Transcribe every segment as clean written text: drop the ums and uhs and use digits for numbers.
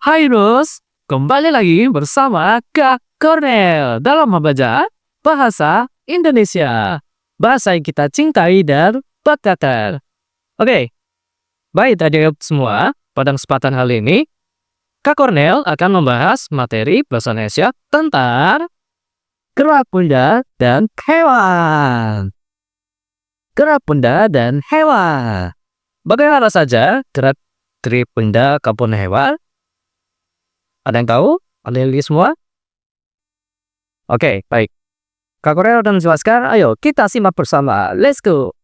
Hai Rus, kembali lagi bersama Kak Cornel dalam membaca Bahasa Indonesia. Bahasa yang kita cintai dan banggakan. Oke, baik adik semua, pada kesempatan kali ini, Kak Cornel akan membahas materi bahasa Indonesia tentang gerak benda dan hewan. Gerak benda dan hewan. Bagaimana saja gerak benda maupun hewan? Ada yang tahu? Ada yang lihat semua? Oke, baik. Kak Cornel akan menjelaskan, ayo kita simak bersama. Let's go.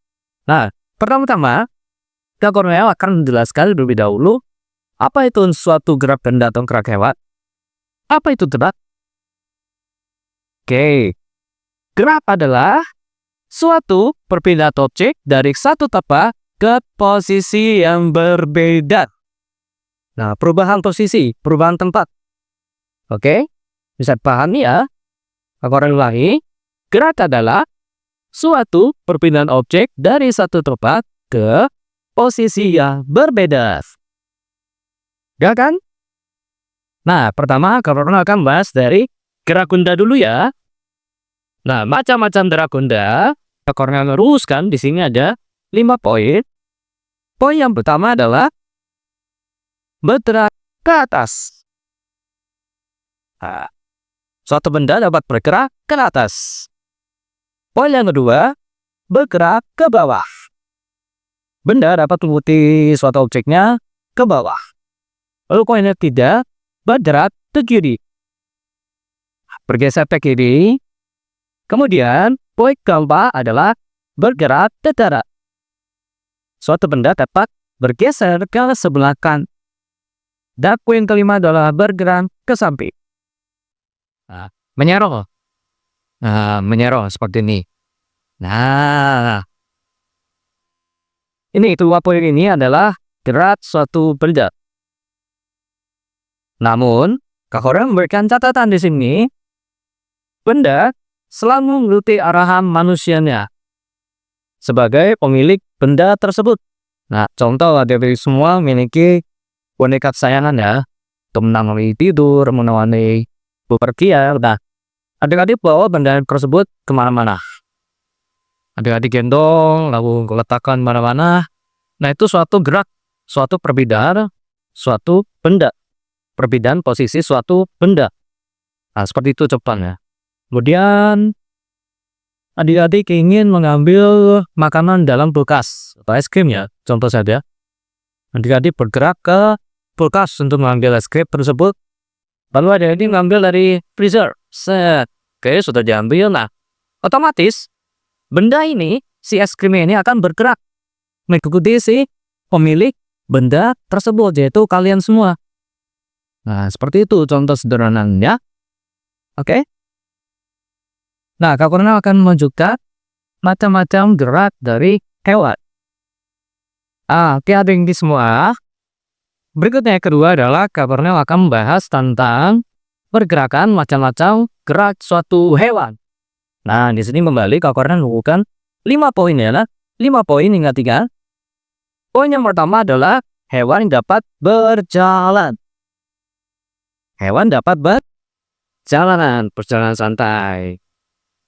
Nah, pertama-tama, Kak Cornel akan menjelaskan lebih dahulu apa itu suatu gerak benda atau gerak hewan. Apa itu gerak? Oke, gerak adalah suatu perpindahan objek dari satu tempat ke posisi yang berbeda. Nah, perubahan posisi, perubahan tempat. Oke, bisa pahami ya? Kak Cornel ulangi. Gerak adalah suatu perpindahan objek dari satu tempat ke posisi yang berbeda. Gak kan? Nah, pertama Kak Cornel akan bahas dari gerak benda dulu ya. Nah, macam-macam gerak benda, Kak Cornel luruskan di sini ada 5 poin. Poin yang pertama adalah bergerak ke atas. Nah, suatu benda dapat bergerak ke atas. Poin yang kedua, bergerak ke bawah. Benda dapat mengikuti suatu objeknya ke bawah. Lalu poin yang ketiga, bergerak ke kiri. Bergeser ke kiri. Kemudian, poin keempat adalah bergerak ke darat. Suatu benda dapat bergeser ke sebelah kanan. Dan poin kelima adalah bergerak ke samping. Nah, menyerong. Nah, menyerong seperti ini. Nah, ini dua poin ini adalah gerak suatu benda. Namun, Kak Cornel memberikan catatan di sini, benda selalu mengikuti arahan manusianya sebagai pemilik benda tersebut. Nah, contoh dari semua memiliki boneka kesayangan ya, untuk menemani tidur, menemani bepergian. Nah, adik-adik bawa benda tersebut kemana-mana. Adik-adik gendong, lalu letakkan mana-mana. Nah, itu suatu gerak, suatu perbedaan, suatu benda. Perbedaan posisi suatu benda. Nah, seperti itu contohnya. Kemudian, adik-adik ingin mengambil makanan dalam kulkas atau es krim ya, contoh saja. Adik-adik bergerak ke kulkas untuk mengambil es krim tersebut. Lalu adik-adik mengambil dari freezer. Set. Oke, sudah diambil. Nah, otomatis benda ini, si es krim ini akan bergerak mengikuti si pemilik benda tersebut, yaitu kalian semua. Nah, seperti itu contoh sederhananya. Oke. Nah, Kak Cornel akan menunjukkan macam-macam gerak dari hewan. Oke, adik-adik semua. Berikutnya yang kedua adalah Kak Cornel akan membahas tentang pergerakan macam-macam gerak suatu hewan. Nah, di sini kembali Kak Cornel melakukan 5 poin ya. 5 poin, ingat. Poin yang pertama adalah hewan yang dapat berjalan. Hewan dapat berjalan santai.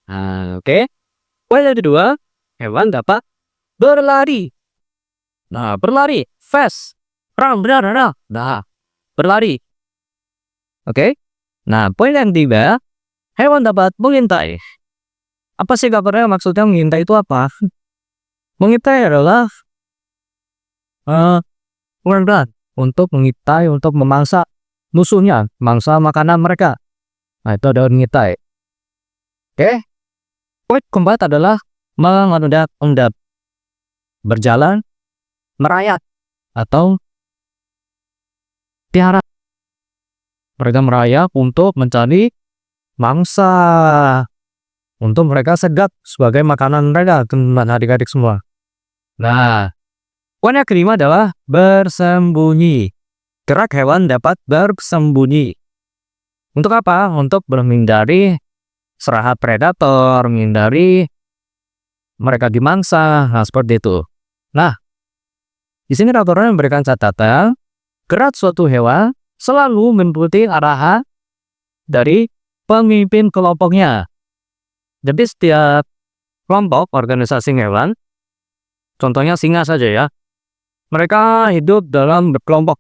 Nah, oke. Poin yang kedua, hewan dapat berlari. Nah, berlari fast. Nah, berlari. Oke. Nah, poin yang ketiga, hewan dapat mengintai. Apa sih Kak Cornel maksudnya mengintai itu apa? Mengintai adalah untuk mengintai, untuk memangsa musuhnya, mangsa makanan mereka. Nah, itu adalah mengintai. Oke. Poin keempat adalah mengendap-endap. Berjalan, merayap, atau piara. Mereka merayap untuk mencari mangsa. Untuk mereka sedap sebagai makanan mereka, teman adik-adik semua. Nah, poin yang kelima adalah bersembunyi. Gerak hewan dapat bersembunyi. Untuk apa? Untuk menghindari serangan predator, menghindari mereka dimangsa. Nah, seperti itu. Nah, di sini Kak Cornel memberikan catatan, gerak suatu hewan selalu mengikuti arahan dari pemimpin kelompoknya. Jadi setiap kelompok organisasi hewan, contohnya singa saja ya, mereka hidup dalam berkelompok,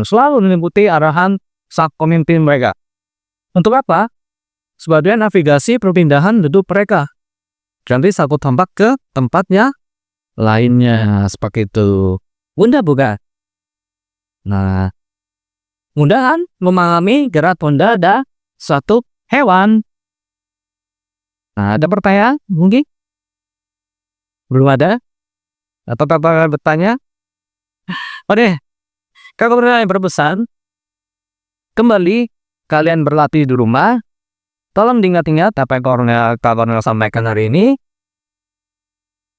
selalu mengikuti arahan sang pemimpin mereka. Untuk apa? Sebagai navigasi perpindahan hidup mereka. Nanti satu tempat ke tempatnya lainnya, seperti itu. Mudah bukan? Nah, mudahan memahami gerak ponda ada suatu hewan. Nah, ada pertanyaan mungkin? Belum ada? Atau apa bertanya? Oke, kalau yang berpesan, kembali kalian berlatih di rumah. Tolong diingat-ingat apa yang Kornel sampaikan hari ini.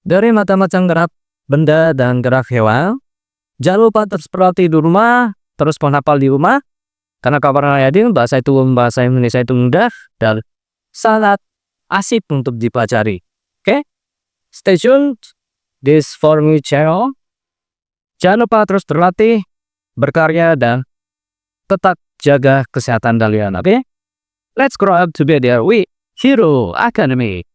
Dari macam-macam gerak benda dan gerak hewan, jangan lupa terus berlatih di rumah, terus menghafal di rumah. Karena Kornel yakin bahasa Indonesia itu mudah dan sangat asik untuk dipelajari. Oke? Stay tuned this for me channel. Jangan lupa terus berlatih, berkarya, dan tetap jaga kesehatan kalian. Oke? Let's grow up together with Hero Academy.